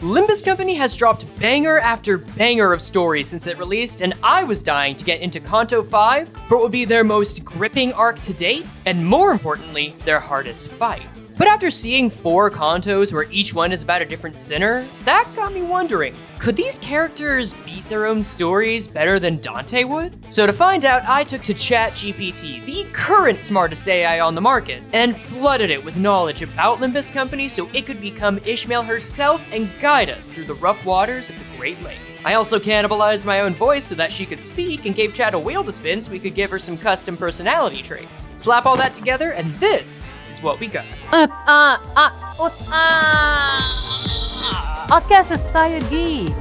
Limbus Company has dropped banger after banger of stories since it released, and I was dying to get into Canto V for what would be their most gripping arc to date, and more importantly, their hardest fight. But after seeing 4 Cantos where each one is about a different sinner, that got me wondering, could these characters beat their own stories better than Dante would? So to find out, I took to ChatGPT, the current smartest AI on the market, and flooded it with knowledge about Limbus Company so it could become Ishmael herself and guide us through the rough waters of the Great Lake. I also cannibalized my own voice so that she could speak and gave Chat a wheel to spin so we could give her some custom personality traits. Slap all that together and this is what we got.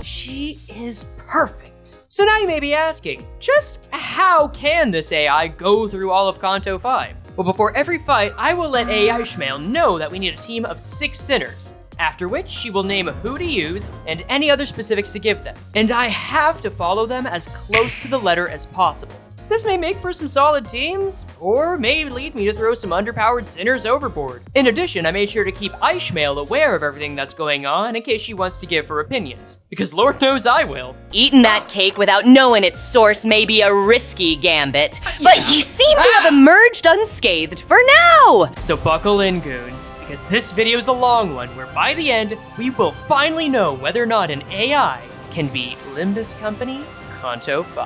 She is perfect. So now you may be asking, just how can this AI go through all of Canto V? Well, before every fight, I will let AI Ishmael know that we need a team of 6 sinners, after which she will name who to use and any other specifics to give them. And I have to follow them as close to the letter as possible. This may make for some solid teams, or may lead me to throw some underpowered sinners overboard. In addition, I made sure to keep Ishmael aware of everything that's going on in case she wants to give her opinions, because Lord knows I will. Eating that cake without knowing its source may be a risky gambit, but you seem to have emerged unscathed for now! So buckle in, goons, because this video is a long one where by the end, we will finally know whether or not an AI can beat Limbus Company Canto V.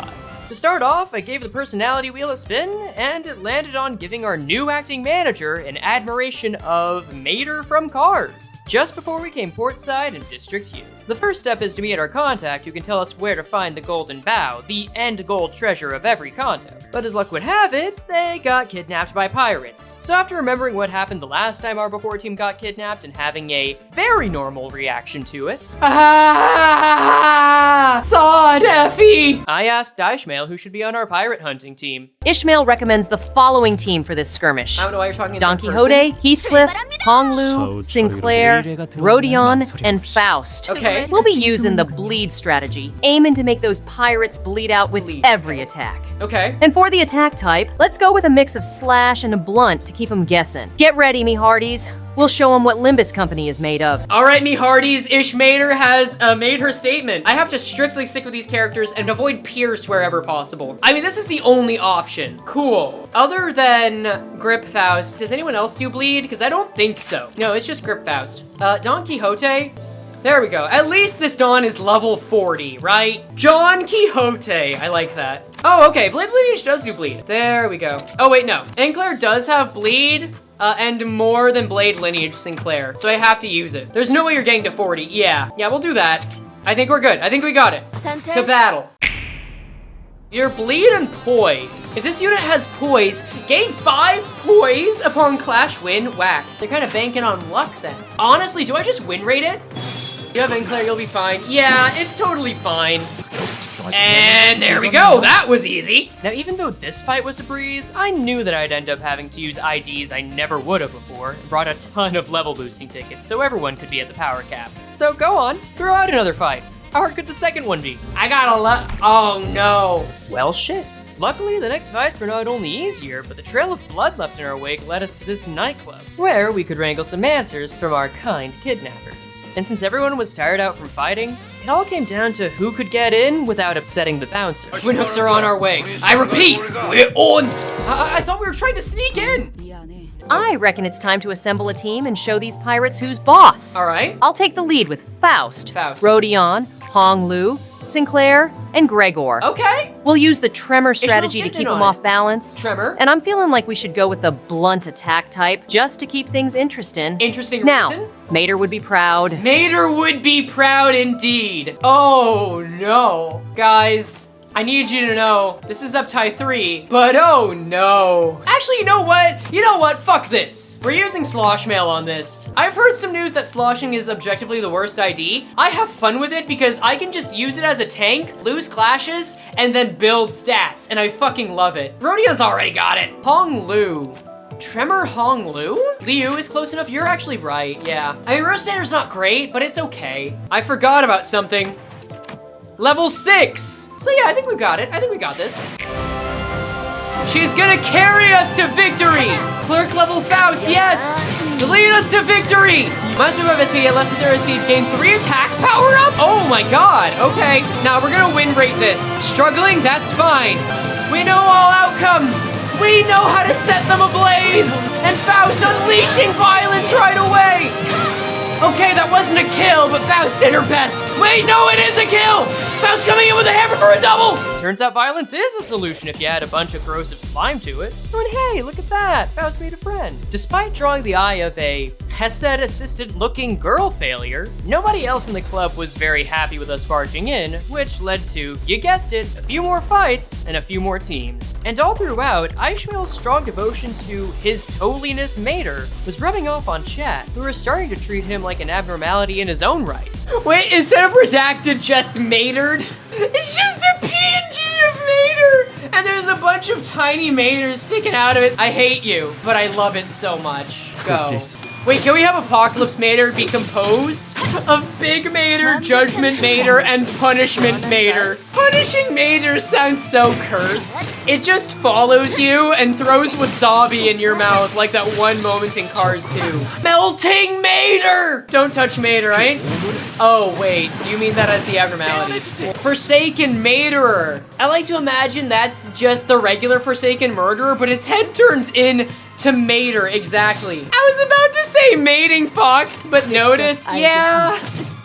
To start off, I gave the personality wheel a spin, and it landed on giving our new acting manager an admiration of Mater from Cars, just before we came portside in District U. The first step is to meet our contact who can tell us where to find the Golden Bough, the end goal treasure of every Canto. But as luck would have it, they got kidnapped by pirates. So after remembering what happened the last time our before team got kidnapped and having a very normal reaction to it, Sod Effie! I asked Ishmael who should be on our pirate hunting team. Ishmael recommends the following team for this skirmish. I don't know why you're talking in Don third person. Quixote, Heathcliff, Honglu, Sinclair, Rodion, and Faust. Okay. We'll be using the bleed strategy, aiming to make those pirates bleed out with every attack. Okay. And for the attack type, let's go with a mix of slash and a blunt to keep them guessing. Get ready, me hearties. We'll show them what Limbus Company is made of. All right, me hearties, Ishmael has made her statement. I have to strictly stick with these characters and avoid Pierce wherever possible. I mean, this is the only option. Cool. Other than Grip Faust, does anyone else do bleed? Because I don't think so. No, it's just Grip Faust. Don Quixote? There we go. At least this Don is level 40, right? John Quixote. I like that. Oh, okay. Blade Lineage does do bleed. There we go. Oh, wait, no. Enclair does have bleed. And more than Blade Lineage Sinclair, so I have to use it. There's no way you're getting to 40. Yeah, we'll do that. I think we're good. I think we got it. To battle. Your bleed and poise. If this unit has poise, gain 5 poise upon clash win, whack. They're kind of banking on luck then. Honestly, do I just win rate it? You have Enclair, you'll be fine. Yeah, it's totally fine. And there we go, that was easy. Now, even though this fight was a breeze, I knew that I'd end up having to use IDs I never would have before, and brought a ton of level boosting tickets so everyone could be at the power cap. So go on, throw out another fight. How hard could the second one be? I got a lot, oh no. Well, shit. Luckily, the next fights were not only easier, but the trail of blood left in our wake led us to this nightclub, where we could wrangle some answers from our kind kidnappers. And since everyone was tired out from fighting, it all came down to who could get in without upsetting the bouncer. Twinhooks are on our way. I repeat, we're on! I thought we were trying to sneak in! I reckon it's time to assemble a team and show these pirates who's boss. All right. I'll take the lead with Faust, Faust. Rodion, Honglu, Sinclair, and Gregor. Okay. We'll use the tremor strategy to getting keep in them on off balance. Tremor. And I'm feeling like we should go with the blunt attack type just to keep things interesting. Interesting Now, reason? Mater would be proud. Mater would be proud indeed. Oh no. Guys, I need you to know, this is Uptie 3, but oh no. Actually, you know what? You know what? Fuck this. We're using Slosh Mail on this. I've heard some news that sloshing is objectively the worst ID. I have fun with it because I can just use it as a tank, lose clashes, and then build stats, and I fucking love it. Rodion's already got it. Hong Lu. Tremor Hong Lu? Liu is close enough. You're actually right, yeah. I mean, Roast Banner's not great, but it's okay. I forgot about something. Level 6! So yeah, I think we got it. I think we got this. She's gonna carry us to victory! Clerk level Faust, yes! Lead us to victory! Master of SP at less than 0 speed, gain 3 attack power up? Oh my god, okay. Now we're gonna win rate this. Struggling, that's fine. We know all outcomes. We know how to set them ablaze! And Faust unleashing violence right away! Okay, that wasn't a kill, but Faust did her best. Wait, no, it is a kill! Faust coming in with a hammer for a double! Turns out violence is a solution if you add a bunch of corrosive slime to it. Oh, and hey, look at that, Faust made a friend. Despite drawing the eye of a Hesed-assisted looking girl failure, nobody else in the club was very happy with us barging in, which led to, you guessed it, a few more fights and a few more teams. And all throughout, Ishmael's strong devotion to his toliness mater was rubbing off on chat, who were starting to treat him like an abnormality in his own right. Wait, instead of redacted just matered? It's just the PNG of mater! And there's a bunch of tiny maters sticking out of it. I hate you, but I love it so much. Go. Goodness. Wait, can we have Apocalypse Mater be composed of Big Mater, Judgment Mater, and Punishment Mater? Punishing Mater sounds so cursed. It just follows you and throws wasabi in your mouth like that one moment in Cars 2. Melting Mater! Don't touch Mater, right? Oh, wait, you mean that as the abnormality. Forsaken Materer. I like to imagine that's just the regular Forsaken Murderer, but its head turns in to mater, exactly. I was about to say mating fox, but notice, yeah.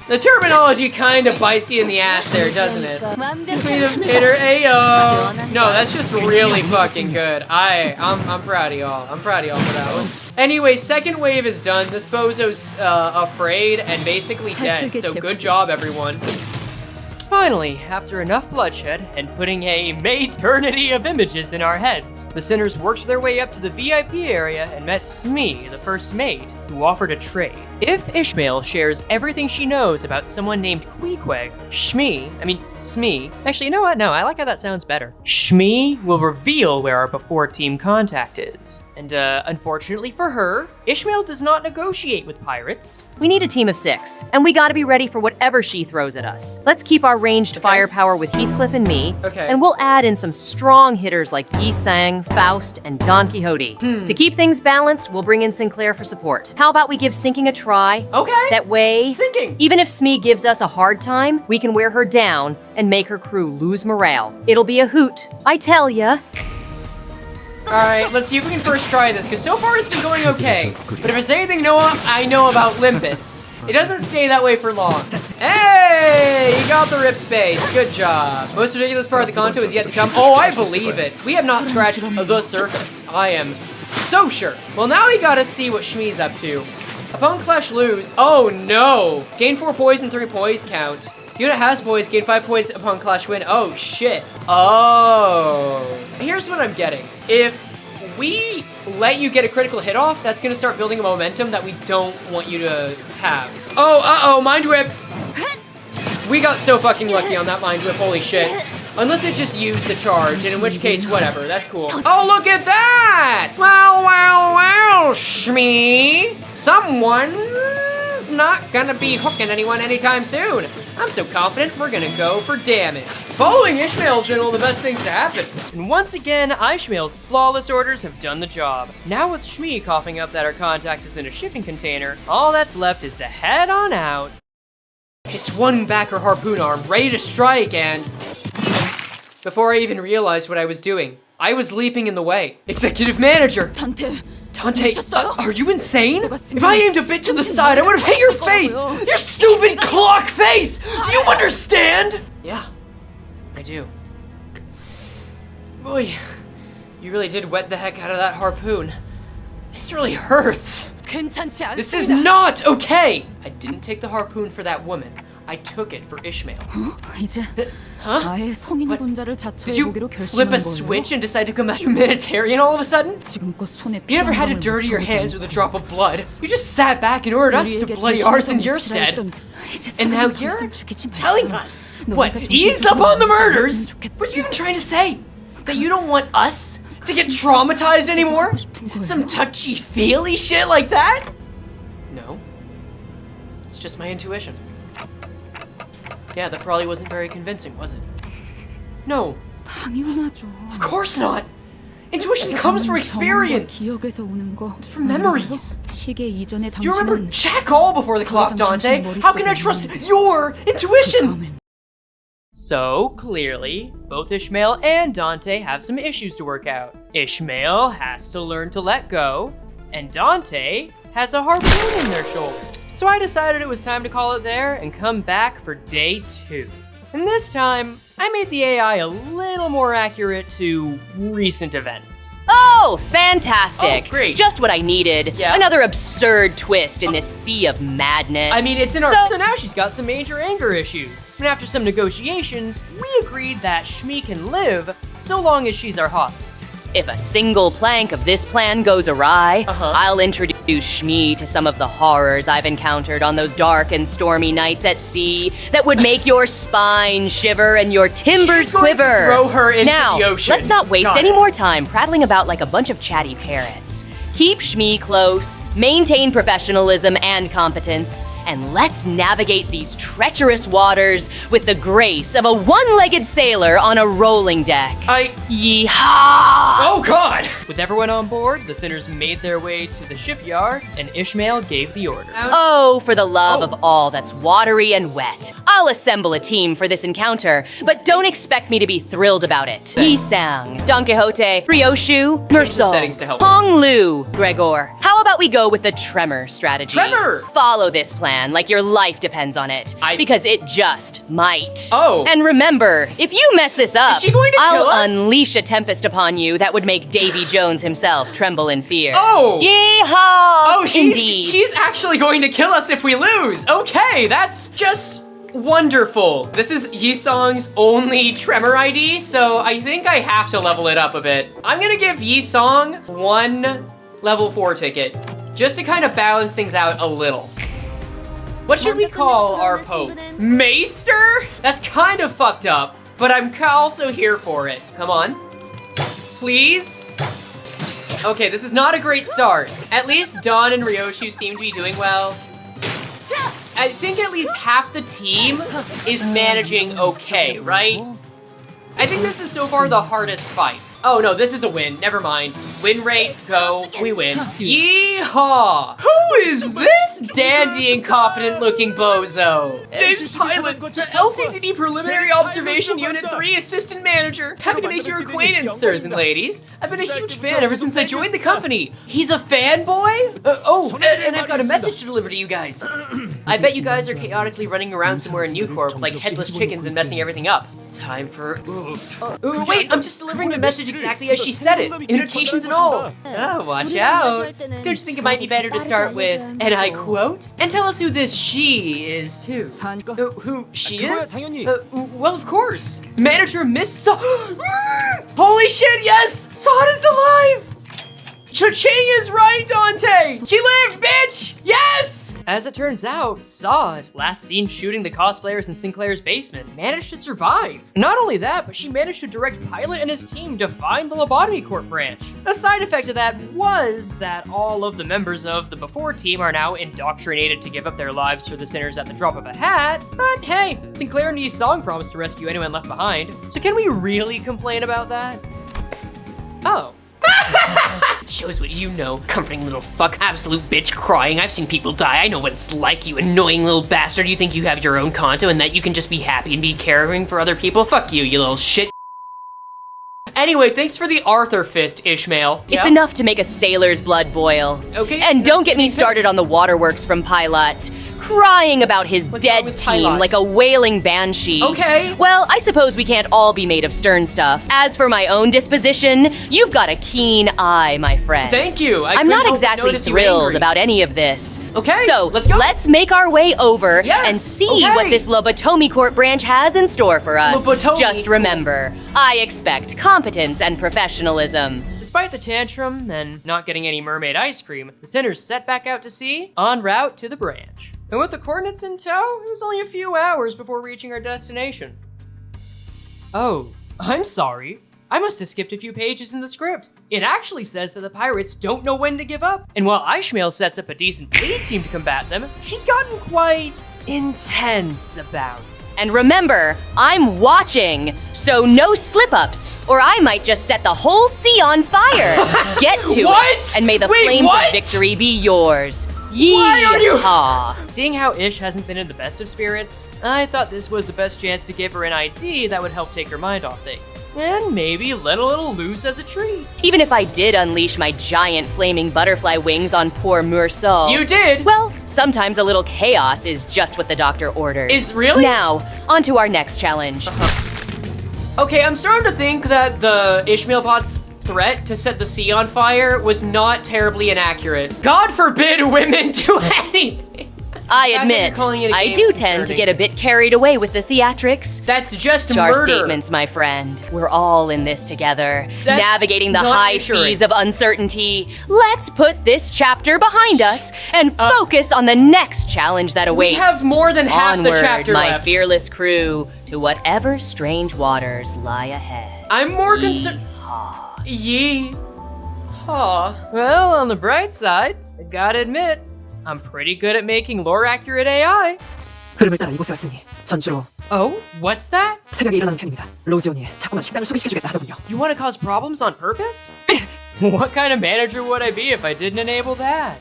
The terminology kind of bites you in the ass there, doesn't it? Queen of Mater, ayo. No, that's just really fucking good. I'm proud of y'all. I'm proud of y'all for that one. Anyway, second wave is done. This bozo's afraid and basically dead, so good job, everyone. Finally, after enough bloodshed and putting a maternity of images in our heads, the sinners worked their way up to the VIP area and met Smee, the first maid, who offered a trade. If Ishmael shares everything she knows about someone named Queequeg, Smee, actually, you know what? No, I like how that sounds better. Smee will reveal where our before team contact is. And unfortunately for her, Ishmael does not negotiate with pirates. We need a team of 6, and we gotta be ready for whatever she throws at us. Let's keep our ranged firepower with Heathcliff and me, and we'll add in some strong hitters like Yi Sang, Faust, and Don Quixote. To keep things balanced, we'll bring in Sinclair for support. How about we give sinking a try? Okay. That way, Sinking. even if Smee gives us a hard time, we can wear her down and make her crew lose morale. It'll be a hoot, I tell ya. All right, let's see if we can first try this, because so far it's been going okay. But if there's anything I know about Limbus, it doesn't stay that way for long. Hey, you got the rip space. Good job. Most ridiculous part of the Canto is yet to come. Oh, I believe it. We have not scratched the surface. I am so sure. Well, now we gotta see what Shmee's up to. Upon clash lose. Oh no. Gain 4 poison, 3 poise count. Unit has poise, gain 5 poise upon clash win. Oh shit. Oh. Here's what I'm getting. If we let you get a critical hit off, that's gonna start building a momentum that we don't want you to have. Oh, uh-oh, Mind Whip. We got so fucking lucky on that Mind Whip, holy shit. Unless it just used the charge, and in which case, whatever, that's cool. Oh, look at that! Well, Shmee. Someone's not gonna be hooking anyone anytime soon. I'm so confident we're gonna go for damage. Following Ishmael's general, the best things to happen. And once again, Ishmael's flawless orders have done the job. Now with Shmee coughing up that our contact is in a shipping container, all that's left is to head on out. She swung back her harpoon arm, ready to strike, and before I even realized what I was doing, I was leaping in the way. Executive manager! Tante, are you insane? If I aimed a bit to the side, I would have hit your face! Your stupid clock face! Do you understand? Yeah, I do. Boy, you really did wet the heck out of that harpoon. This really hurts. This is not okay! I didn't take the harpoon for that woman. I took it for Ishmael. Huh? Did you flip a switch and decide to become a humanitarian all of a sudden? You never had to dirty your hands with a drop of blood. You just sat back and ordered us to bloody ours in your stead. And now you're telling us, what, ease up on the murders? What are you even trying to say? That you don't want us to get traumatized anymore? Some touchy-feely shit like that? No. It's just my intuition. Yeah, that probably wasn't very convincing, was it? No. Of course not! Intuition comes from experience. It's from memories. Do you remember Jack all before the clock, Dante? How can I trust your intuition? So, clearly, both Ishmael and Dante have some issues to work out. Ishmael has to learn to let go, and Dante has a harpoon in their shoulder. So I decided it was time to call it there and come back for day 2. And this time, I made the AI a little more accurate to recent events. Oh, fantastic. Oh, great. Just what I needed. Yeah. Another absurd twist in this sea of madness. I mean, it's in our... So now she's got some major anger issues. And after some negotiations, we agreed that Shmi can live so long as she's our hostage. If a single plank of this plan goes awry, I'll introduce Shmi to some of the horrors I've encountered on those dark and stormy nights at sea that would make your spine shiver and your timbers quiver. Throw her into now, the ocean. let's not waste any more time prattling about like a bunch of chatty parrots. Keep Shmi close, maintain professionalism and competence, and let's navigate these treacherous waters with the grace of a one-legged sailor on a rolling deck. Yeehaw! Oh God! With everyone on board, the sinners made their way to the shipyard, and Ishmael gave the order. Oh, for the love of all that's watery and wet. I'll assemble a team for this encounter, but don't expect me to be thrilled about it. Yisang, Don Quixote, Ryoshu, settings to Mersault, help. Hong Lu, Gregor. How about we go with the tremor strategy? Tremor! Follow this plan like your life depends on it, because it just might. Oh. And remember, if you mess this up, Is she going to kill I'll us? unleash a tempest upon you that would make Davy Jones himself tremble in fear. Oh. Yeehaw! Oh, Indeed. she's actually going to kill us if we lose. Okay, that's just wonderful. This is Yisong's only tremor ID, so I think I have to level it up a bit. I'm gonna give Yisong 1 level 4 ticket, just to kind of balance things out a little. What should we call our Pope? Maester? That's kind of fucked up, but I'm also here for it. Come on. Please? Okay, this is not a great start. At least Dawn and Ryoshu seem to be doing well. I think at least half the team is managing okay, right? I think this is so far the hardest fight. Oh no, this is a win, never mind. Win rate, go, we win. Yeehaw! Who is this dandy, incompetent looking bozo? Name's Pilot, LCCD Preliminary Observation Unit 3 Assistant Manager. Happy to make your acquaintance, sirs and ladies. I've been a huge fan ever since I joined the company. He's a fanboy? And I've got a message to deliver to you guys. I bet you guys are chaotically running around somewhere in New Corp like headless chickens and messing everything up. Time for... wait, I'm just delivering the message exactly as she said it, annotations and all. Oh, watch out. Don't you think it might be better to start with, and I quote? And tell us who this she is, too. Who she is? Well, of course. Manager Miss Sod. Holy shit, yes! Sod is alive! Cha-ching is right, Dante! She lived, bitch! Yes! As it turns out, Sod, last seen shooting the cosplayers in Sinclair's basement, managed to survive. Not only that, but she managed to direct Pilot and his team to find the Lobotomy Corp branch. A side effect of that was that all of the members of the Before team are now indoctrinated to give up their lives for the sinners at the drop of a hat. But hey, Sinclair and Yisong promised to rescue anyone left behind. So can we really complain about that? Oh. Shows what you know, comforting little fuck, absolute bitch crying. I've seen people die, I know what it's like, you annoying little bastard. You think you have your own Kanto and that you can just be happy and be caring for other people? Fuck you, you little shit. Anyway, thanks for the Arthur fist, Ishmael. It's enough to make a sailor's blood boil. Okay. And don't get me started on the waterworks from Pilot, crying about his dead team Pilot? like a wailing banshee. Okay. Well, I suppose we can't all be made of stern stuff. As for my own disposition, you've got a keen eye, my friend. Thank you. I'm not exactly thrilled about any of this. Okay, So let's go. Let's make our way over Yes, and see okay. what this Lobotomy Corp branch has in store for us. Lobotomy. Just remember, I expect competence and professionalism. Despite the tantrum and not getting any mermaid ice cream, the sinners set back out to sea, en route to the branch. And with the coordinates in tow, it was only a few hours before reaching our destination. Oh, I'm sorry. I must have skipped a few pages in the script. It actually says that the pirates don't know when to give up. And while Ishmael sets up a decent fleet team to combat them, she's gotten quite intense about it. And remember, I'm watching, so no slip-ups, or I might just set the whole sea on fire. Get to it, and may the flames of victory be yours. Why are you? Seeing how Ish hasn't been in the best of spirits, I thought this was the best chance to give her an ID that would help take her mind off things. And maybe let a little loose as a treat. Even if I did unleash my giant flaming butterfly wings on poor Mursal. You did? Well, sometimes a little chaos is just what the doctor ordered. Is really? Now, on to our next challenge. Okay, I'm starting to think that the Ishmael pod's threat to set the sea on fire was not terribly inaccurate. God forbid women do anything. I admit, I do tend to get a bit carried away with the theatrics. That's just Jar murder. statements, my friend. We're all in this together, navigating the high seas of uncertainty. Let's put this chapter behind us and focus on the next challenge that awaits. We have more than half Onward, the chapter my left. fearless crew, to whatever strange waters lie ahead. I'm more concerned. Well, on the bright side, I gotta admit, I'm pretty good at making lore-accurate AI. 흐름을 따라 이곳에 왔으니 전주로 Oh, what's that? 새벽에 일어나는 편입니다. 로지온이 자꾸만 식당을 소개시켜주겠다 하더군요. You want to cause problems on purpose? What kind of manager would I be if I didn't enable that?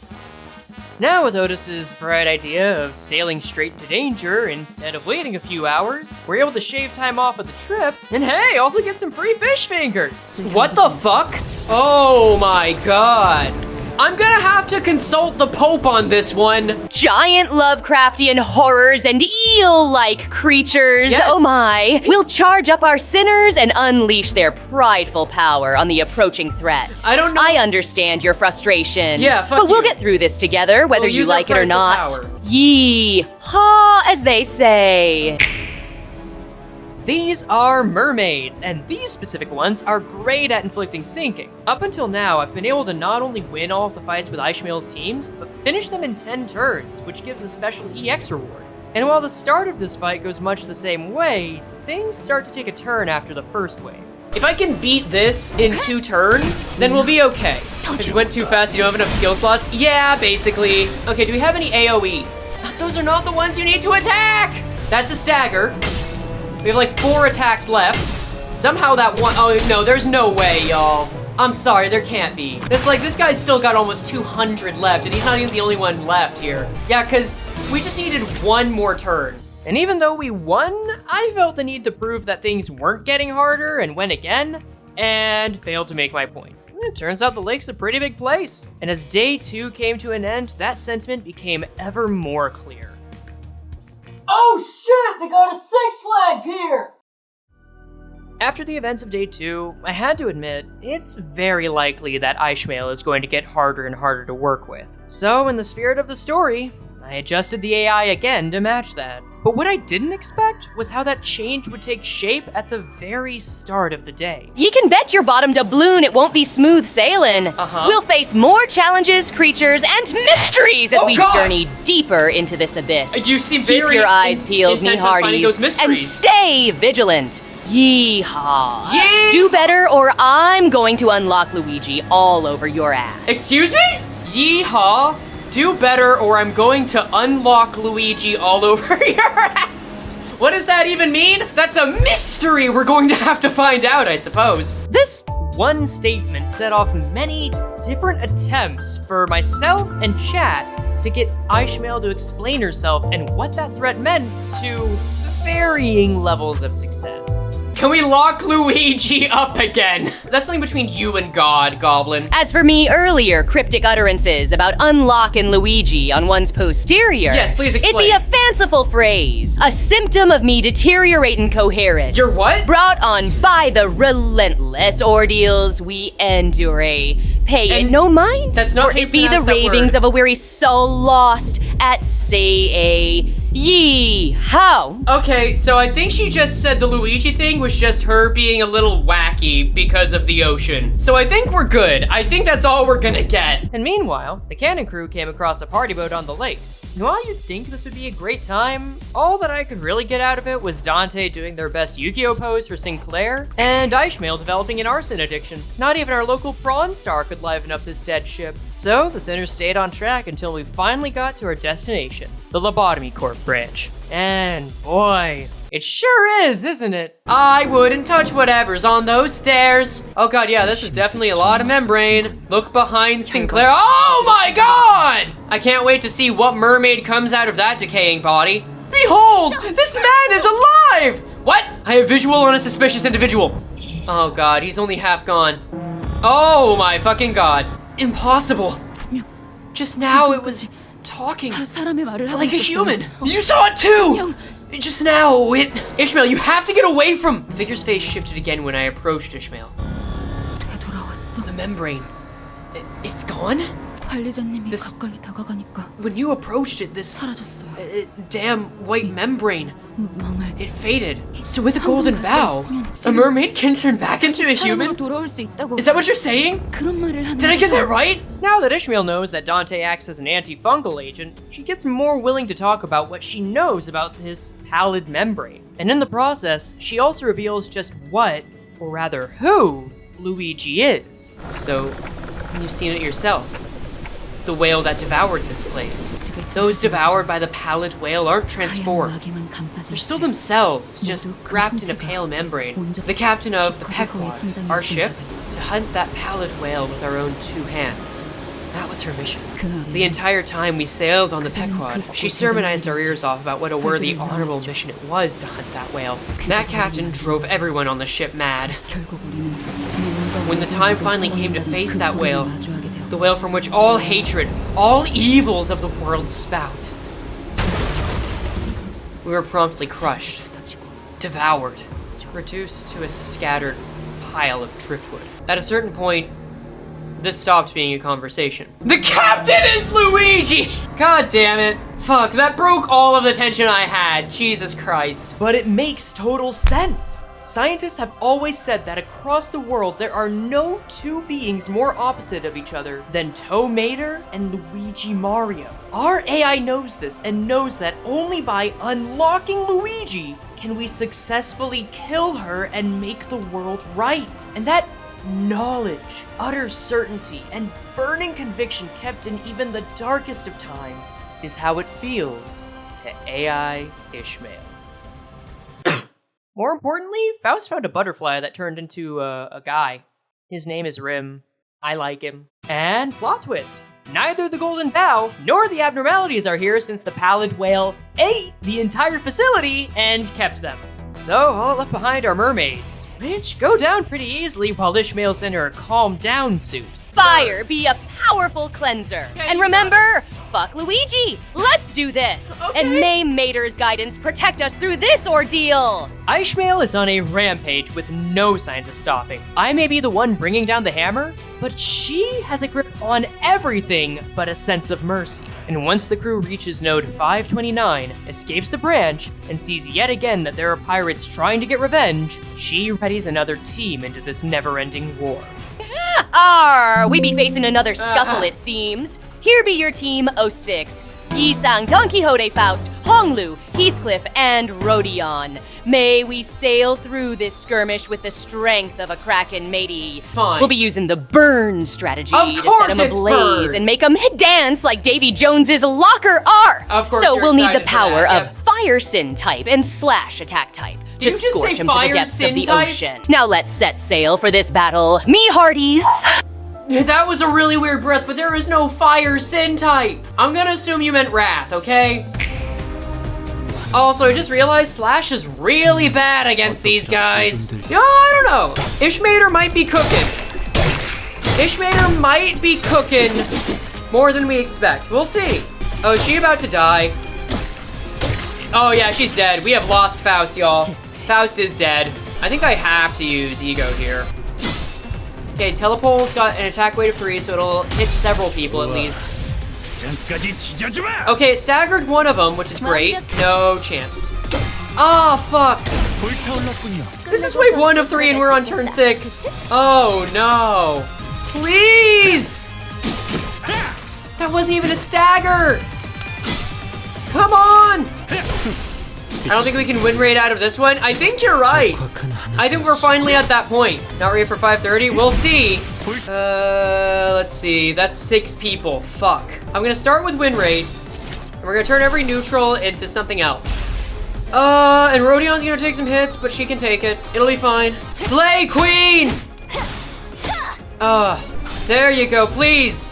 Now with Otis's bright idea of sailing straight to danger instead of waiting a few hours, we're able to shave time off of the trip, and hey, also get some free fish fingers. What the fuck? Oh my god. I'm gonna have to consult the Pope on this one. Giant Lovecraftian horrors and eel-like creatures, Yes. oh my. We'll charge up our sinners and unleash their prideful power on the approaching threat. I don't know- I understand your frustration. Yeah, fuck but we'll you. get through this together, whether We'll you use our like it or prideful not. power. Yee-haw, as they say. These are mermaids, and these specific ones are great at inflicting sinking. Up until now, I've been able to not only win all of the fights with Ishmael's teams, but finish them in 10 turns, which gives a special EX reward. And while the start of this fight goes much the same way, things start to take a turn after the first wave. If I can beat this in 2 turns, then we'll be okay. Because you went too fast, you don't have enough skill slots? Yeah, basically. Okay, do we have any AoE? Those are not the ones you need to attack! That's a stagger. We have like 4 attacks left. Somehow that one, oh no, there's no way, y'all. I'm sorry, there can't be. This guy's still got almost 200 left, and he's not even the only one left here. Yeah, because we just needed 1 more turn. And even though we won, I felt the need to prove that things weren't getting harder and went again, and failed to make my point. It turns out the lake's a pretty big place. And as day 2 came to an end, that sentiment became ever more clear. Oh shit, they got a Six Flags here! After the events of day 2, I had to admit, it's very likely that Ishmael is going to get harder and harder to work with. So in the spirit of the story, I adjusted the AI again to match that. But what I didn't expect was how that change would take shape at the very start of the day. Ye can bet your bottom doubloon it won't be smooth sailing. We'll face more challenges, creatures, and mysteries as we journey deeper into this abyss. You seem Keep very your eyes peeled, me intent on finding hearties, those mysteries. and stay vigilant. Yeehaw. Yee- Do better or I'm going to unlock Luigi all over your ass. Excuse me? Yeehaw! Do better or I'm going to unlock Luigi all over your ass! What does that even mean? That's a mystery we're going to have to find out, I suppose. This one statement set off many different attempts for myself and chat to get Ishmael to explain herself and what that threat meant to varying levels of success. Can we lock Luigi up again? That's something between you and God, Goblin. As for me, earlier cryptic utterances about unlocking Luigi on one's posterior. Yes, please explain. It'd be a fanciful phrase, a symptom of me deteriorating coherence. Your what? Brought on by the relentless ordeals we endure. Pay it And no mind. that's not For how you it be the pronounce that ravings word. of a weary soul lost at say ye how. Okay, so I think she just said the Luigi thing was just her being a little wacky because of the ocean. So I think we're good. I think that's all we're gonna get. And meanwhile, the cannon crew came across a party boat on the lakes. And while you'd think this would be a great time, all that I could really get out of it was Dante doing their best Yu-Gi-Oh pose for Sinclair, and Ishmael developing an arson addiction. Not even our local prawn star could liven up this dead ship. So the sinners stayed on track until we finally got to our destination, the Lobotomy Corp branch. And boy, It sure is, isn't it? I wouldn't touch whatever's on those stairs. Oh god, yeah, this is definitely a lot of membrane. Look behind Sinclair. Oh my god! I can't wait to see what mermaid comes out of that decaying body. Behold, this man is alive! What? I have visual on a suspicious individual. Oh god, he's only half gone. Oh my fucking god. Impossible. Just now it was talking like a human. You saw it too! Just now, Ishmael, you have to get away from... The figure's face shifted again when I approached Ishmael. The membrane. It's gone? When you approached it, this damn white membrane, it faded. So with a golden bow, a mermaid can turn back into a human? Is that what you're saying? Did I get that right? Now that Ishmael knows that Dante acts as an antifungal agent, she gets more willing to talk about what she knows about this pallid membrane. And in the process, she also reveals just what, or rather who, Luigi is. So, you've seen it yourself. The whale that devoured this place. Those devoured by the pallid whale aren't transformed. They're still themselves, just wrapped in a pale membrane. The captain of the Pequod, our ship, to hunt that pallid whale with our own 2 hands. That was her mission. The entire time we sailed on the Pequod, she sermonized our ears off about what a worthy, honorable mission it was to hunt that whale. That captain drove everyone on the ship mad. When the time finally came to face that whale, the whale from which all hatred, all evils of the world spout, we were promptly crushed, devoured, reduced to a scattered pile of driftwood. At a certain point, this stopped being a conversation. The captain is Luigi! God damn it. Fuck, that broke all of the tension I had. Jesus Christ. But it makes total sense. Scientists have always said that across the world, there are no 2 beings more opposite of each other than Tow Mater and Luigi Mario. Our AI knows this and knows that only by unlocking Luigi can we successfully kill her and make the world right. And that knowledge, utter certainty, and burning conviction kept in even the darkest of times is how it feels to AI Ishmael. More importantly, Faust found a butterfly that turned into a guy. His name is Rim. I like him. And plot twist. Neither the golden bow nor the abnormalities are here since the pallid whale ate the entire facility and kept them. So all left behind are mermaids, which go down pretty easily while Ishmael's in her calm down suit. Fire be a powerful cleanser. And remember, fuck Luigi. Let's do this. Okay. And may Mater's guidance protect us through this ordeal. Ishmael is on a rampage with no signs of stopping. I may be the one bringing down the hammer, but she has a grip on everything but a sense of mercy. And once the crew reaches node 529, escapes the branch, and sees yet again that there are pirates trying to get revenge, she readies another team into this never-ending war. We be facing another scuffle, it seems. Here be your team 06. Yi-sang, Don Quixote, Faust, Honglu, Heathcliff, and Rodion. May we sail through this skirmish with the strength of a kraken, matey. Fine. We'll be using the burn strategy Of to set course them it's ablaze burn. and make them dance like Davy Jones's locker R. Of course So you're we'll need the excited for power that, of fire sin type and slash attack type Did to you just scorch say him to the fire depths of sin the type? ocean. Now let's set sail for this battle. Me hearties. That was a really weird breath, but there is no fire sin type. I'm gonna assume you meant wrath, okay? Also, I just realized Slash is really bad against these guys. Yeah, I don't know. Ishmael might be cooking. Ishmael might be cooking more than we expect. We'll see. Oh, is she about to die? Oh yeah, she's dead. We have lost Faust, y'all. Faust is dead. I think I have to use Ego here. Okay, Telepol's got an attack weight of 3, so it'll hit several people at least. Okay, it staggered one of them, which is great. No chance. Ah, fuck. This is wave 1 of 3 and we're on turn 6. Oh no. Please! That wasn't even a stagger! Come on! I don't think we can win rate out of this one. I think you're right. I think we're finally at that point. Not ready for 5:30? We'll see. Let's see. That's 6 people. Fuck. I'm gonna start with win rate, and we're gonna turn every neutral into something else. And Rhodion's gonna take some hits, but she can take it. It'll be fine. Slay Queen! There you go, please.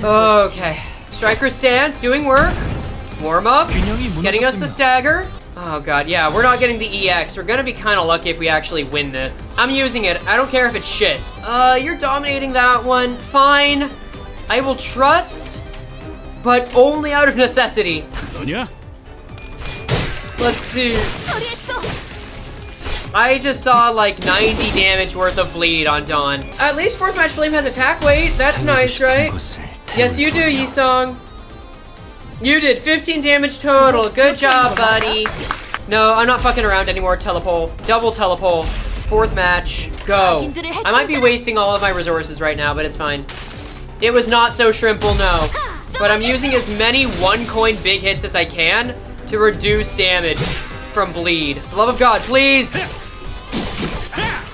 Okay. Striker stance, doing work. Warm up, getting us the stagger. Oh god, yeah, we're not getting the EX. We're gonna be kind of lucky if we actually win this. I'm using it. I don't care if it's shit. You're dominating that one. Fine. I will trust, but only out of necessity. Let's see. I just saw like 90 damage worth of bleed on Dawn. At least 4th Match Flame has attack weight. That's nice, right? Yes, you do, Yisong. You did 15 damage total. Good job, buddy. No, I'm not fucking around anymore. Telepole. Double telepole. 4th match. Go. I might be wasting all of my resources right now, but it's fine. It was not so shrimple, no. But I'm using as many 1 coin big hits as I can to reduce damage from bleed. For the love of God, please.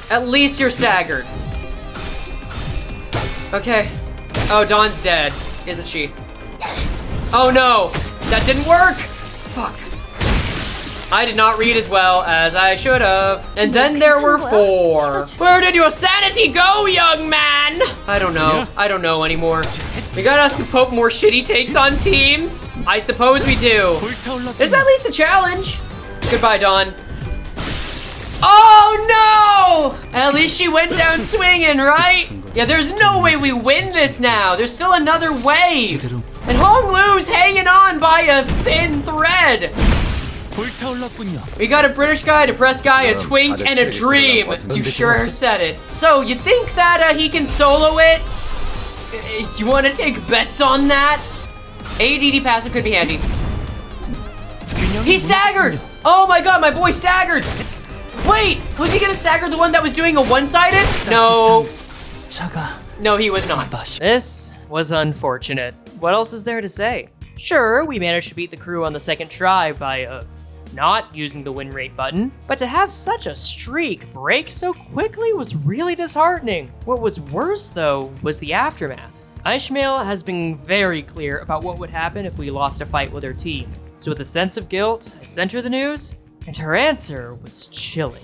At least you're staggered. Okay. Oh, Dawn's dead, isn't she? Oh no, that didn't work. Fuck. I did not read as well as I should have. And then there were 4. Where did your sanity go, young man? I don't know. I don't know anymore. We got us to put more shitty takes on teams. I suppose we do. It's at least a challenge. Goodbye, Dawn. Oh no! At least she went down swinging, right? Yeah, there's no way we win this now. There's still another wave. And Hong Lu's hanging on by a thin thread. We got a British guy, a depressed guy, a twink, and a dream. You sure said it. So, you think that he can solo it? You want to take bets on that? ADD passive could be handy. He staggered! Oh my god, my boy staggered! Wait, was he gonna stagger the one that was doing a one-sided? No. No, he was not. This was unfortunate. What else is there to say? Sure, we managed to beat the crew on the 2nd try by, not using the win rate button, but to have such a streak break so quickly was really disheartening. What was worse, though, was the aftermath. Ishmael has been very clear about what would happen if we lost a fight with her team. So with a sense of guilt, I sent her the news, and her answer was chilling.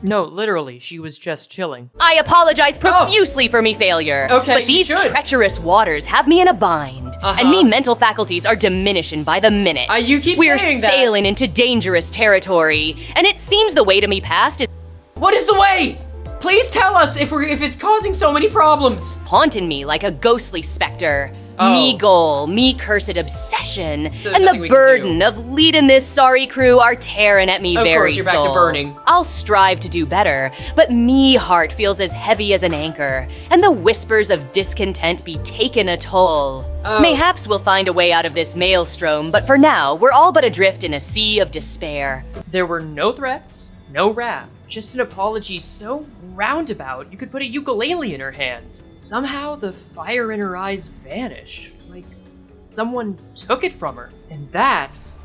No, literally, she was just chilling. I apologize profusely for me failure. Okay, but these treacherous waters have me in a bind, and me mental faculties are diminishing by the minute. You keep We're saying that. sailing into dangerous territory, and it seems the way to me past is What is the way? Please tell us if it's causing so many problems. haunting me like a ghostly specter. Me goal, me cursed obsession, So and the burden of leading this sorry crew are tearing at me very soul. Of course, you're back to burning. I'll strive to do better, but me heart feels as heavy as an anchor, and the whispers of discontent be taking a toll. Mayhaps we'll find a way out of this maelstrom, but for now, we're all but adrift in a sea of despair. There were no threats, no rap, just an apology so roundabout you could put a ukulele in her hands. Somehow the fire in her eyes vanished, like someone took it from her. And that's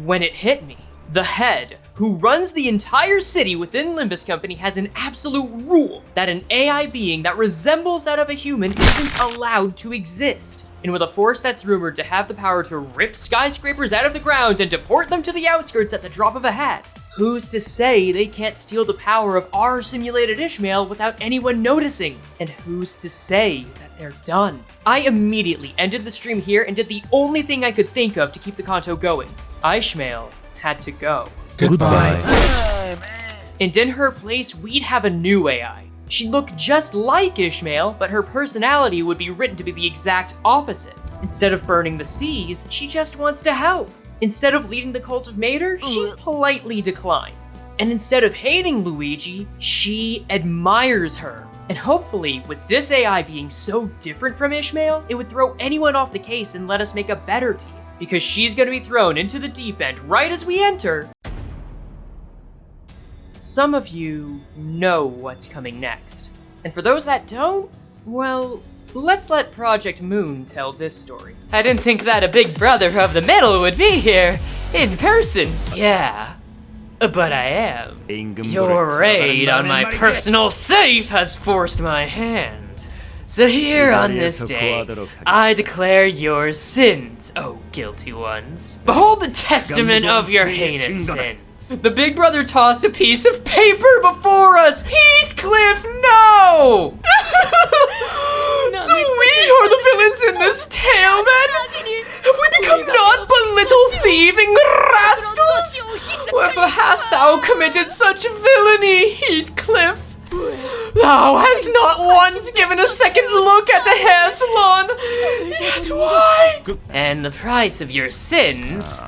when it hit me. The head, who runs the entire city within Limbus Company, has an absolute rule that an AI being that resembles that of a human isn't allowed to exist. And with a force that's rumored to have the power to rip skyscrapers out of the ground and deport them to the outskirts at the drop of a hat, who's to say they can't steal the power of our simulated Ishmael without anyone noticing? And who's to say that they're done? I immediately ended the stream here and did the only thing I could think of to keep the Canto going. Ishmael had to go. Goodbye. And in her place, we'd have a new AI. She'd look just like Ishmael, but her personality would be written to be the exact opposite. Instead of burning the seas, she just wants to help. Instead of leading the cult of Mater, she politely declines. And instead of hating Luigi, she admires her. And hopefully, with this AI being so different from Ishmael, it would throw anyone off the case and let us make a better team. Because she's gonna be thrown into the deep end right as we enter. Some of you know what's coming next. And for those that don't, well, let's let Project Moon tell this story. I didn't think that a big brother of the middle would be here, in person. Yeah, but I am. Your raid on my personal safe has forced my hand. So here on this day, I declare your sins, oh guilty ones. Behold the testament of your heinous sins. The big brother tossed a piece of paper before us. Heathcliff, no! So we are the villains in this tale, then? Have we become naught but little thieving rascals? Wherefore hast thou committed such villainy, Heathcliff? Thou hast not once given a second look at a hair salon, yet why? And the price of your sins...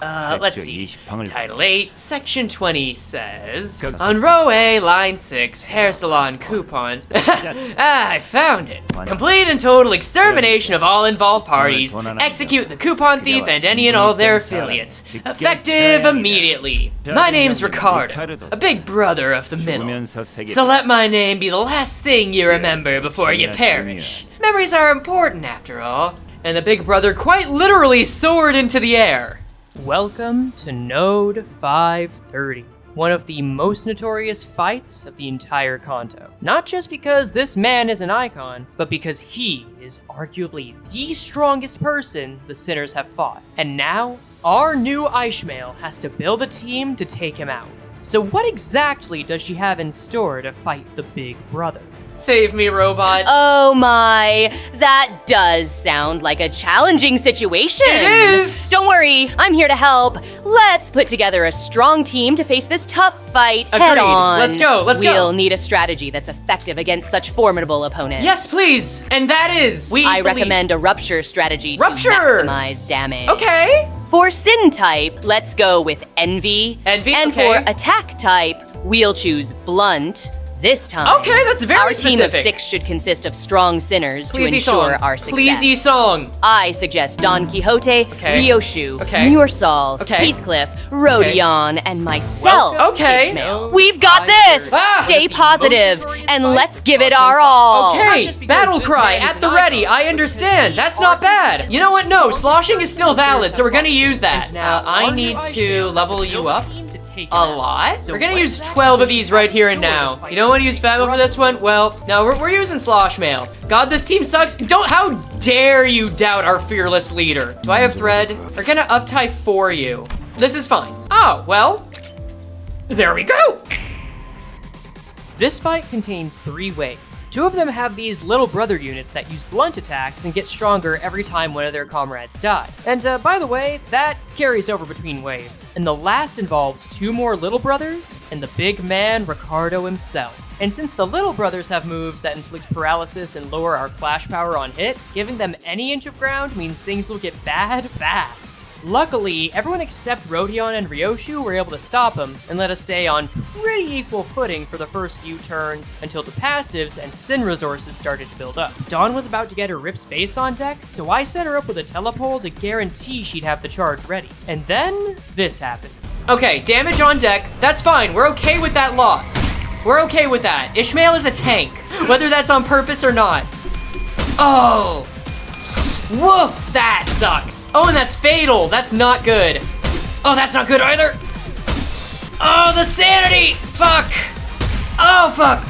let's see. Title 8, Section 20 says, on row A, line 6, hair salon coupons. I found it. Complete and total extermination of all involved parties. Execute the coupon thief and any and all of their affiliates. Effective immediately. My name's Ricardo, a big brother of the middle. So let my name be the last thing you remember before you perish. Memories are important after all. And the big brother quite literally soared into the air. Welcome to Node 530, one of the most notorious fights of the entire Canto. Not just because this man is an icon, but because he is arguably the strongest person the sinners have fought. And now, our new Ishmael has to build a team to take him out. So what exactly does she have in store to fight the big brother? Save me, robot. Oh my, that does sound like a challenging situation. It is! Don't worry, I'm here to help. Let's put together a strong team to face this tough fight head on. Let's go, let's go. We'll need a strategy that's effective against such formidable opponents. Yes, please. And that is, I recommend a rupture strategy to maximize damage. Okay. For sin type, let's go with envy. Envy, and okay. for attack type, we'll choose blunt. This time, okay, that's very specific. Our team of 6 should consist of strong sinners to ensure our success. Pleasey song. I suggest Don Quixote, Ryoshu, Mursal, Heathcliff, Rodion, and myself, Ishmael. We've got this! Stay positive, and let's give it our all! Okay, battle cry, at the ready, I understand. That's not bad. You know what? No, sloshing is still valid, so we're gonna use that. I need to level you up. A lot? We're gonna use 12 of these right here and now. You don't want to use Fatmail for this one? Well, no, we're using Slosh Mail. God, this team sucks. How dare you doubt our fearless leader? Do I have thread? We're gonna uptie for you. This is fine. Oh, well, there we go. This fight contains 3 waves. 2 of them have these little brother units that use blunt attacks and get stronger every time one of their comrades die. And by the way, that carries over between waves. And the last involves 2 more little brothers and the big man Ricardo himself. And since the little brothers have moves that inflict paralysis and lower our clash power on hit, giving them any inch of ground means things will get bad fast. Luckily, everyone except Rodion and Ryoshu were able to stop him and let us stay on pretty equal footing for the first few turns until the passives and sin resources started to build up. Dawn was about to get her rip space on deck, so I set her up with a telepole to guarantee she'd have the charge ready. And then, this happened. Okay, damage on deck, that's fine, we're okay with that loss. We're okay with that. Ishmael is a tank, whether that's on purpose or not. Oh, woof, that sucks. Oh, and that's fatal. That's not good. Oh, that's not good either. Oh, the sanity. Fuck. Oh, fuck.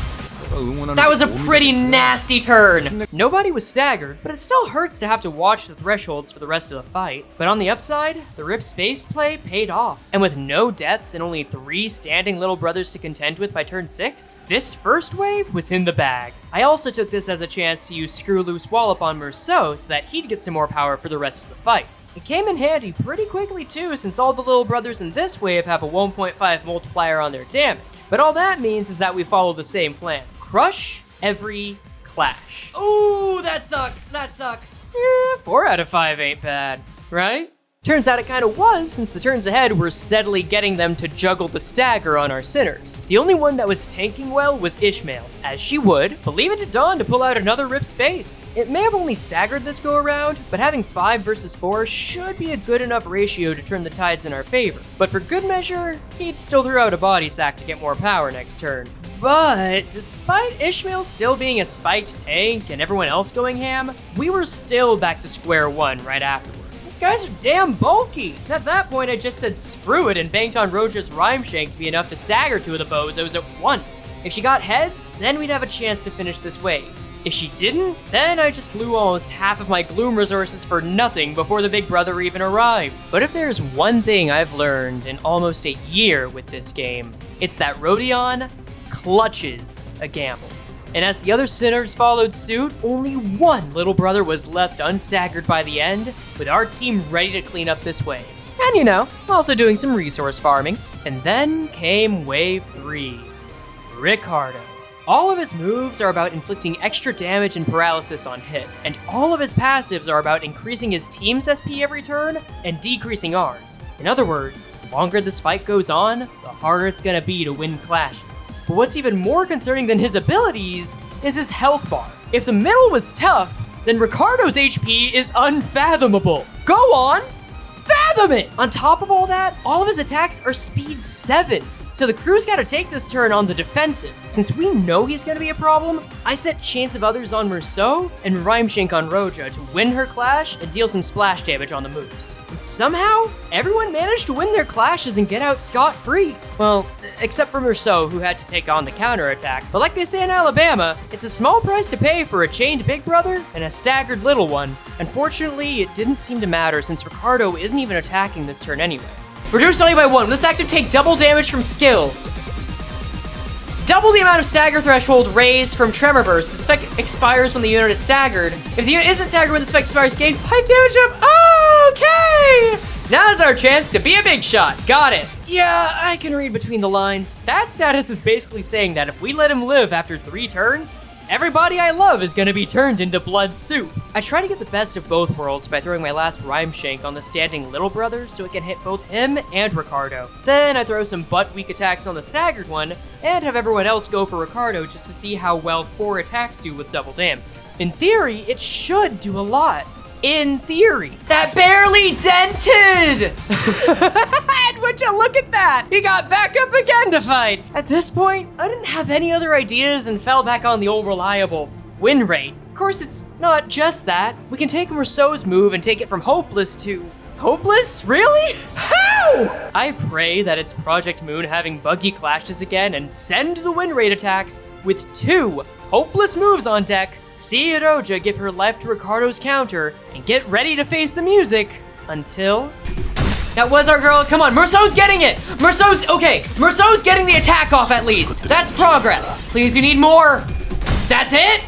That was a pretty nasty turn. Nobody was staggered, but it still hurts to have to watch the thresholds for the rest of the fight. But on the upside, the rip space play paid off. And with no deaths and only 3 standing little brothers to contend with by turn 6, this first wave was in the bag. I also took this as a chance to use Screw Loose Wallop on Merceau so that he'd get some more power for the rest of the fight. It came in handy pretty quickly too, since all the little brothers in this wave have a 1.5 multiplier on their damage. But all that means is that we follow the same plan. Crush every clash. Ooh, that sucks, that sucks. 4 out of 5 ain't bad, right? Turns out it kinda was, since the turns ahead were steadily getting them to juggle the stagger on our sinners. The only one that was tanking well was Ishmael, as she would, but leave it to Dawn to pull out another rip space. It may have only staggered this go around, but having 5 versus 4 should be a good enough ratio to turn the tides in our favor. But for good measure, he'd still throw out a body sack to get more power next turn. But despite Ishmael still being a spiked tank and everyone else going ham, we were still back to square one right afterward. These guys are damn bulky. And at that point, I just said screw it and banked on Roja's Rhyme Shank to be enough to stagger 2 of the bozos at once. If she got heads, then we'd have a chance to finish this wave. If she didn't, then I just blew almost half of my gloom resources for nothing before the big brother even arrived. But if there's one thing I've learned in almost a year with this game, it's that Rodion clutches a gamble. And as the other sinners followed suit, only one little brother was left unstaggered by the end, with our team ready to clean up this wave. And you know, also doing some resource farming. And then came wave 3, Ricardo. All of his moves are about inflicting extra damage and paralysis on hit, and all of his passives are about increasing his team's SP every turn and decreasing ours. In other words, the longer this fight goes on, the harder it's gonna be to win clashes. But what's even more concerning than his abilities is his health bar. If the middle was tough, then Ricardo's HP is unfathomable. Go on, fathom it! On top of all that, all of his attacks are speed 7. So the crew's gotta take this turn on the defensive. Since we know he's gonna be a problem, I set Chains of Others on Merceau and Rhymeshank on Roja to win her clash and deal some splash damage on the moves. And somehow, everyone managed to win their clashes and get out scot-free. Well, except for Merceau, who had to take on the counterattack. But like they say in Alabama, it's a small price to pay for a chained big brother and a staggered little one. Unfortunately, it didn't seem to matter since Ricardo isn't even attacking this turn anyway. Reduce only by 1. This active take double damage from skills. Double the amount of stagger threshold raised from Tremor Burst. The spec expires when the unit is staggered. If the unit isn't staggered when the spec expires, gain 5 damage up. Okay! Now's our chance to be a big shot. Got it. Yeah, I can read between the lines. That status is basically saying that if we let him live after 3 turns, everybody I love is gonna be turned into blood soup. I try to get the best of both worlds by throwing my last Rhymeshank on the standing little brother so it can hit both him and Ricardo. Then I throw some butt-weak attacks on the staggered one and have everyone else go for Ricardo just to see how well 4 attacks do with double damage. In theory, it should do a lot. In theory. That barely dented! And would you look at that? He got back up again to fight. At this point, I didn't have any other ideas and fell back on the old reliable win rate. Of course, it's not just that. We can take Merceau's move and take it from hopeless to... Hopeless? Really? How? I pray that it's Project Moon having buggy clashes again and send the win rate attacks with 2 hopeless moves on deck, see Roja give her life to Ricardo's counter, and get ready to face the music until... That was our girl. Come on, Merceau's getting it. Merceau's getting the attack off at least. That's progress. Please, we need more. That's it.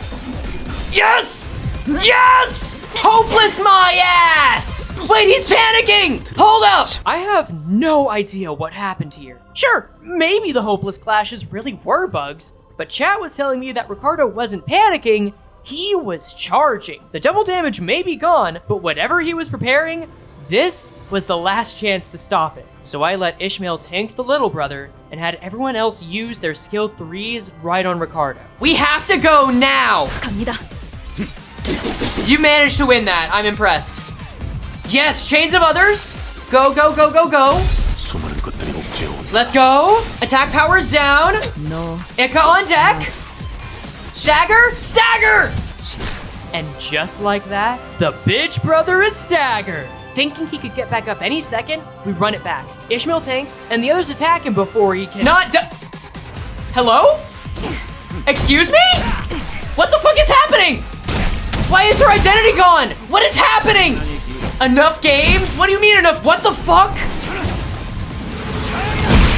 Yes. Yes. Hopeless my ass. Wait, he's panicking. Hold up. I have no idea what happened here. Sure, maybe the hopeless clashes really were bugs, but chat was telling me that Ricardo wasn't panicking, he was charging. The double damage may be gone, but whatever he was preparing, this was the last chance to stop it. So I let Ishmael tank the little brother and had everyone else use their skill 3s right on Ricardo. We have to go now! 갑니다. You managed to win that, I'm impressed. Yes, Chains of Others. Go, go, go, go, go. Let's go. Attack power's down. No. Ika on deck. Stagger. Stagger. And just like that, the bitch brother is staggered. Thinking he could get back up any second, we run it back. Ishmael tanks, and the others attack him before he can... Hello? Excuse me? What the fuck is happening? Why is her identity gone? What is happening? Enough games? What do you mean enough? What the fuck?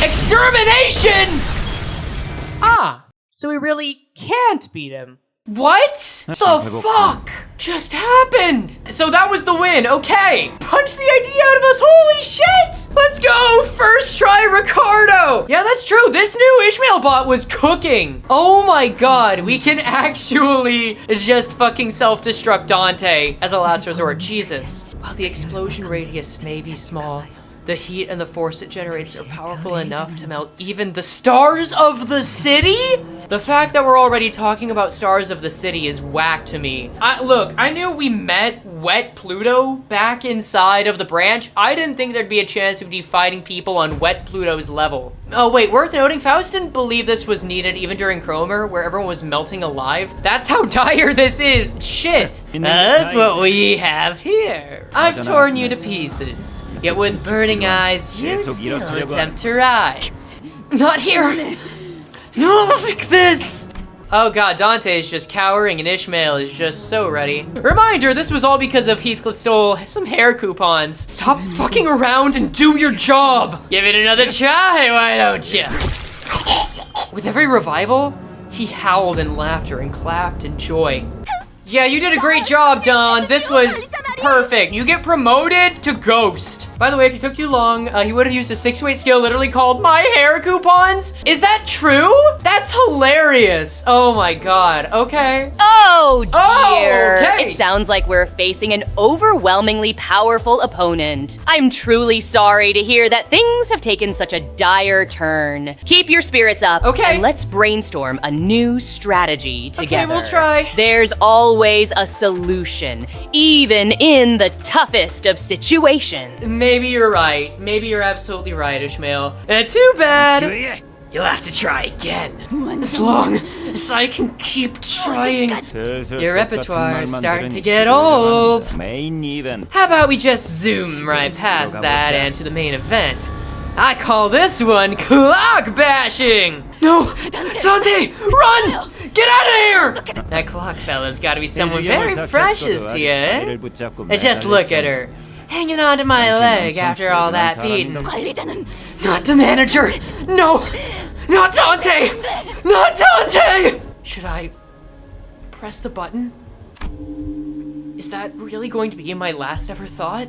Extermination! Ah, so we really can't beat him. What the fuck just happened? So that was the win, okay. Punch the idea out of us, holy shit! Let's go, first try Ricardo. Yeah, that's true, this new Ishmael bot was cooking. Oh my god, we can actually just fucking self-destruct Dante as a last resort, Jesus. While the explosion radius may be small, the heat and the force it generates are powerful enough to melt even the stars of the city? The fact that we're already talking about stars of the city is whack to me. Look, I knew we met Wet Pluto back inside of the branch. I didn't think there'd be a chance we'd be fighting people on Wet Pluto's level. Oh wait, worth noting, Faust didn't believe this was needed even during Cromer, where everyone was melting alive. That's how dire this is. Shit. What we have here. I've torn you to pieces, yet with burning eyes, you still attempt to rise. Not here. No, like this. Oh god, Dante is just cowering and Ishmael is just so ready. Reminder, this was all because of Heathcliff stole some hair coupons. Stop fucking around and do your job! Give it another try, why don't you? With every revival, he howled in laughter and clapped in joy. Yeah, you did a great job, Don. This was perfect. You get promoted to Ghost. By the way, if it took too long, he would have used a 6-way skill literally called My Hair Coupons. Is that true? That's hilarious. Oh my god. Okay. Oh dear. Oh, okay. It sounds like we're facing an overwhelmingly powerful opponent. I'm truly sorry to hear that things have taken such a dire turn. Keep your spirits up. Okay. And let's brainstorm a new strategy together. Okay, we'll try. There's always a solution, even in the toughest of situations. Maybe you're right. Maybe you're absolutely right, Ishmael. Too bad. You'll have to try again. As long as I can keep trying. Your repertoire is starting to get old. How about we just zoom right past that and to the main event? I call this one clock bashing. No, Dante, run! Get out of here! That clock fella's gotta be someone very precious to you, eh? Just look at her. Hanging onto my leg after all that beating. Not the manager! No! Not Dante! Not Dante! Should I press the button? Is that really going to be my last ever thought?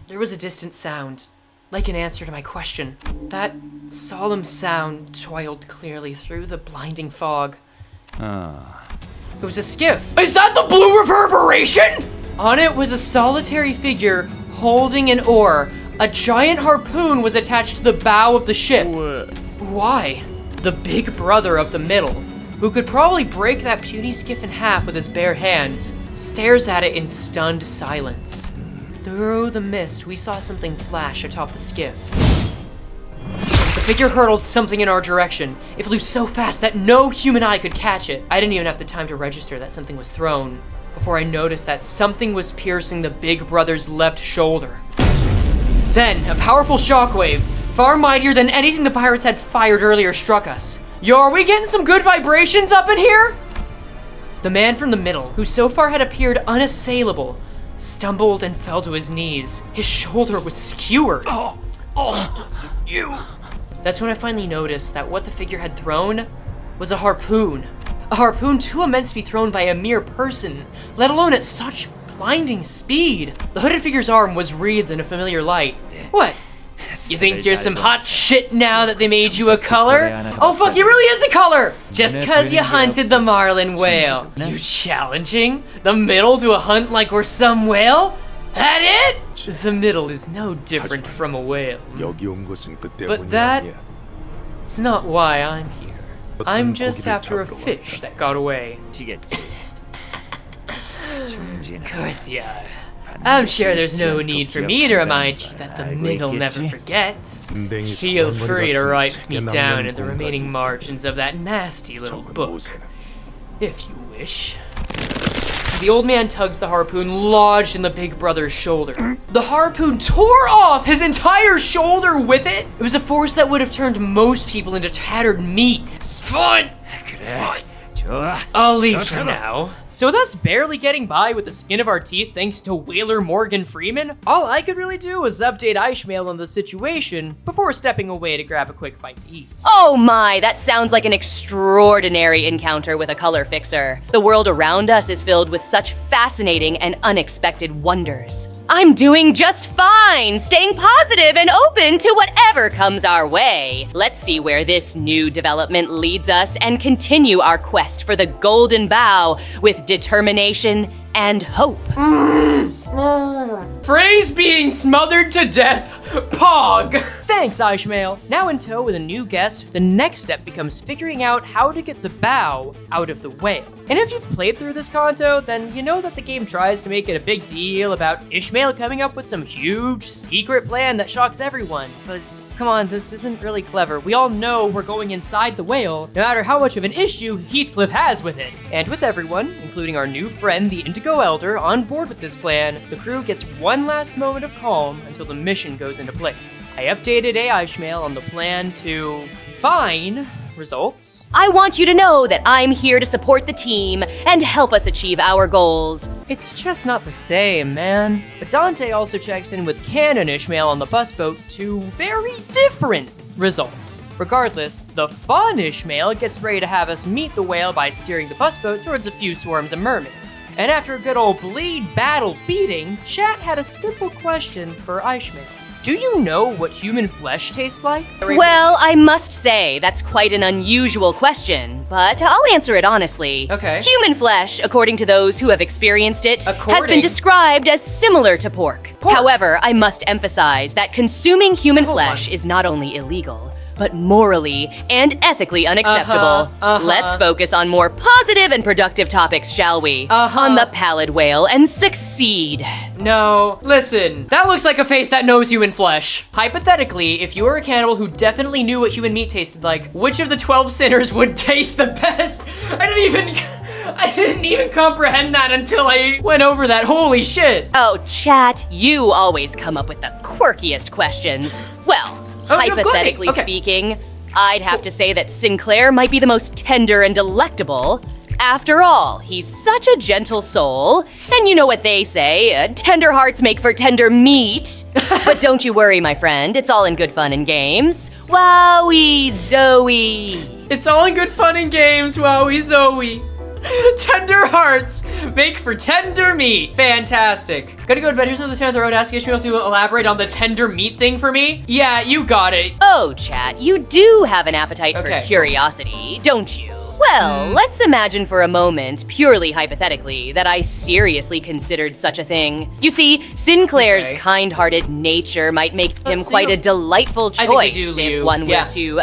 There was a distant sound, like an answer to my question. That solemn sound toiled clearly through the blinding fog. It was a skiff. Is that the blue reverberation? On it was a solitary figure holding an oar. A giant harpoon was attached to the bow of the ship. Why? The big brother of the middle, who could probably break that puny skiff in half with his bare hands, stares at it in stunned silence. Through the mist, we saw something flash atop the skiff. The figure hurtled something in our direction. It flew so fast that no human eye could catch it. I didn't even have the time to register that something was thrown before I noticed that something was piercing the big brother's left shoulder. Then, a powerful shockwave, far mightier than anything the pirates had fired earlier, struck us. Yo, are we getting some good vibrations up in here? The man from the middle, who so far had appeared unassailable, stumbled and fell to his knees. His shoulder was skewered. You. That's when I finally noticed that what the figure had thrown was a harpoon. A harpoon too immense to be thrown by a mere person, let alone at such blinding speed. The hooded figure's arm was wreathed in a familiar light. What? You think you're some hot shit now that they made you a color? Oh fuck, you really is a color! Just cause you hunted the marlin whale. You challenging the middle to a hunt like we're some whale? That it? The middle is no different from a whale. But that's not why I'm here. I'm just after a fish that got away. Of course you are. I'm sure there's no need for me to remind you that the middle never forgets. Feel free to write me down in the remaining margins of that nasty little book, if you wish. The old man tugs the harpoon lodged in the big brother's shoulder. The harpoon tore off his entire shoulder with it. It was a force that would have turned most people into tattered meat. Fine. I'll leave for now. So with us barely getting by with the skin of our teeth thanks to whaler Morgan Freeman, all I could really do was update Ishmael on the situation before stepping away to grab a quick bite to eat. Oh my, that sounds like an extraordinary encounter with a color fixer. The world around us is filled with such fascinating and unexpected wonders. I'm doing just fine, staying positive and open to whatever comes our way. Let's see where this new development leads us and continue our quest for the golden bough with determination and hope. Frey's being smothered to death. Pog! Thanks, Ishmael. Now in tow with a new guest, the next step becomes figuring out how to get the bow out of the whale. And if you've played through this Canto, then you know that the game tries to make it a big deal about Ishmael coming up with some huge secret plan that shocks everyone. But come on, this isn't really clever. We all know we're going inside the whale, no matter how much of an issue Heathcliff has with it. And with everyone, including our new friend, the Indigo Elder, on board with this plan, the crew gets one last moment of calm until the mission goes into place. I updated Ishmael on the plan to... Fine, results? I want you to know that I'm here to support the team and help us achieve our goals. It's just not the same, man. But Dante also checks in with Canon Ishmael on the bus boat to very different results. Regardless, the fun Ishmael gets ready to have us meet the whale by steering the bus boat towards a few swarms of mermaids. And after a good old bleed battle beating, chat had a simple question for Ishmael. Do you know what human flesh tastes like? Well, I must say, that's quite an unusual question, but I'll answer it honestly. Okay. Human flesh, according to those who have experienced it, has been described as similar to pork. However, I must emphasize that consuming human flesh is not only illegal, but morally and ethically unacceptable. Let's focus on more positive and productive topics, shall we? On the pallid whale and succeed. No, listen, that looks like a face that knows human flesh. Hypothetically, if you were a cannibal who definitely knew what human meat tasted like, which of the 12 sinners would taste the best? I didn't even comprehend that until I went over that. Holy shit. Oh, chat, you always come up with the quirkiest questions. Well, hypothetically speaking, I'd have to say that Sinclair might be the most tender and delectable. After all, he's such a gentle soul, and you know what they say, tender hearts make for tender meat. But don't you worry, my friend, it's all in good fun and games. Wowie Zoe! It's all in good fun and games, wowie Zoe. Tender hearts make for tender meat. Fantastic. Gotta go to bed. Here's another 10 on the road. Ask Ishmael to elaborate on the tender meat thing for me. Yeah, you got it. Oh, chat, you do have an appetite for curiosity, don't you? Well, let's imagine for a moment, purely hypothetically, that I seriously considered such a thing. You see, Sinclair's kind-hearted nature might make him quite a delightful choice if one were to,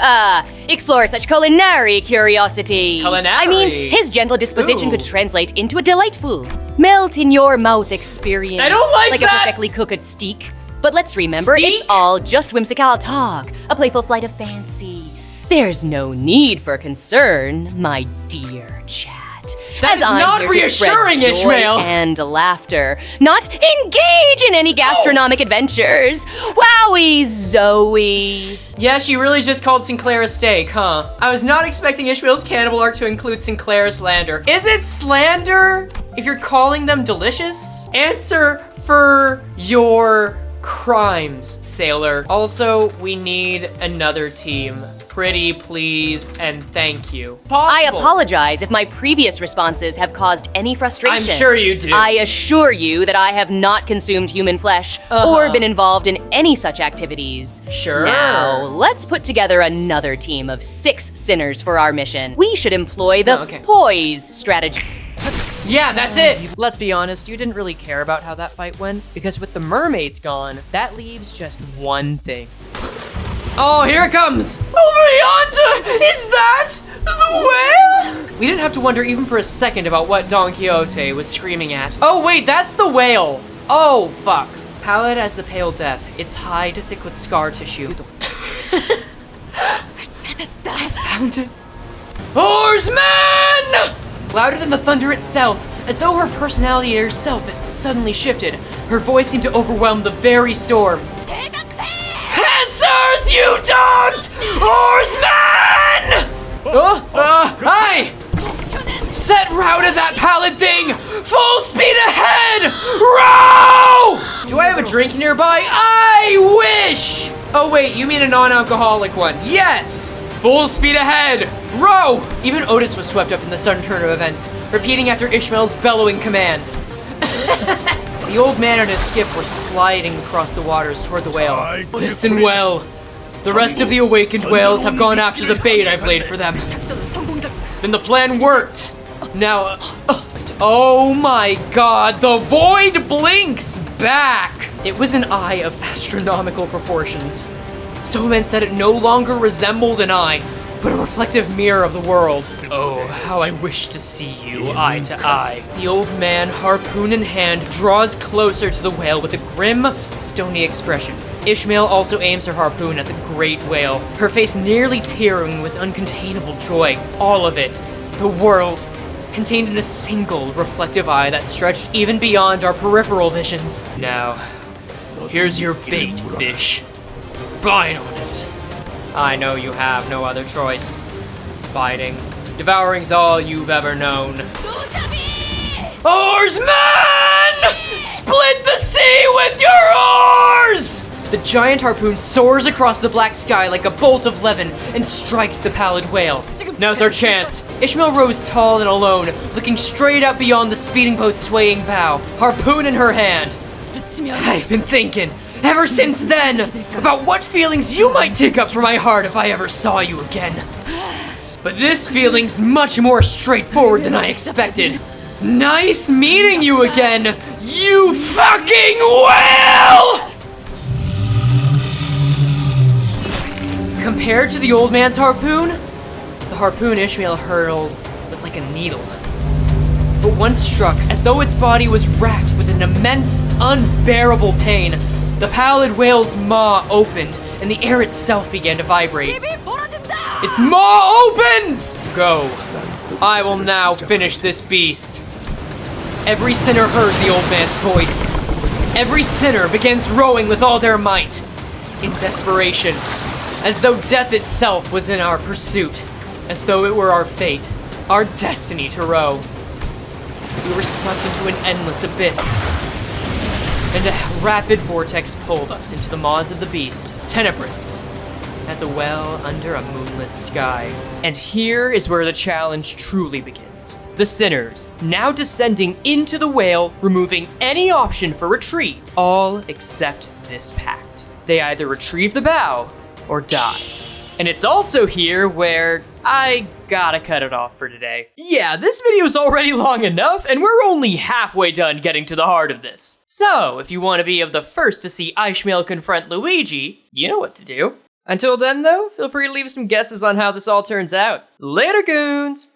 explore such culinary curiosity. I mean, his gentle disposition could translate into a delightful, melt-in-your-mouth experience. I don't like a perfectly cooked steak. But let's remember, it's all just whimsical talk, a playful flight of fancy. There's no need for concern, my dear chat. That is not reassuring, Ishmael. And laughter, not engage in any gastronomic adventures. Wowie, Zoe. Yeah, she really just called Sinclair a steak, huh? I was not expecting Ishmael's cannibal arc to include Sinclair slander. Is it slander if you're calling them delicious? Answer for your crimes, sailor. Also, we need another team. Pretty please and thank you. I apologize if my previous responses have caused any frustration. I'm sure you do. I assure you that I have not consumed human flesh or been involved in any such activities. Sure. Now, let's put together another team of 6 sinners for our mission. We should employ the poise strategy. Yeah, that's it. Let's be honest, you didn't really care about how that fight went, because with the mermaids gone, that leaves just one thing. Oh, here it comes! Over yonder! Is that the whale? We didn't have to wonder even for a second about what Don Quixote was screaming at. Oh wait, that's the whale! Oh, fuck. Pallid as the pale death, its hide thick with scar tissue. I found it. Oarsman! Louder than the thunder itself, as though her personality herself had suddenly shifted. Her voice seemed to overwhelm the very storm. Answers, you dogs! Oarsman! Hi! Set route at that pallid thing! Full speed ahead! Row! Do I have a drink nearby? I wish! Oh wait, you mean a non-alcoholic one. Yes! Full speed ahead! Row! Even Otis was swept up in the sudden turn of events, repeating after Ishmael's bellowing commands. The old man and his skiff were sliding across the waters toward the whale. Listen well. The rest of the awakened whales have gone after the bait I've laid for them. Then the plan worked. Now, oh my god, the void blinks back! It was an eye of astronomical proportions. So immense that it no longer resembled an eye, but a reflective mirror of the world. Oh, how I wish to see you eye to eye. The old man, harpoon in hand, draws closer to the whale with a grim, stony expression. Ishmael also aims her harpoon at the great whale, her face nearly tearing with uncontainable joy. All of it, the world, contained in a single reflective eye that stretched even beyond our peripheral visions. Now, here's your bait, fish. Bite on it. I know you have no other choice. biting. Devouring's all you've ever known. Oarsman! Split the sea with your oars! The giant harpoon soars across the black sky like a bolt of levin and strikes the pallid whale. Now's our chance. Ishmael rose tall and alone, looking straight out beyond the speeding boat's swaying bow, harpoon in her hand. I've been thinking, ever since then, about what feelings you might take up for my heart if I ever saw you again. But this feeling's much more straightforward than I expected. Nice meeting you again, you fucking whale! Compared to the old man's harpoon, the harpoon Ishmael hurled was like a needle. But once struck, as though its body was racked with an immense, unbearable pain, the pallid whale's maw opened and the air itself began to vibrate. Its maw opens! Go. I will now finish this beast. Every sinner heard the old man's voice. Every sinner begins rowing with all their might, in desperation, as though death itself was in our pursuit, as though it were our fate, our destiny to row. We were sucked into an endless abyss, and a rapid vortex pulled us into the maws of the beast, tenebrous as a well under a moonless sky. And here is where the challenge truly begins. The sinners, now descending into the whale, removing any option for retreat, all except this pact. They either retrieve the bow or die. And it's also here where I gotta cut it off for today. Yeah, this video's already long enough, and we're only halfway done getting to the heart of this. So, if you want to be of the first to see Ishmael confront Luigi, you know what to do. Until then, though, feel free to leave some guesses on how this all turns out. Later, goons!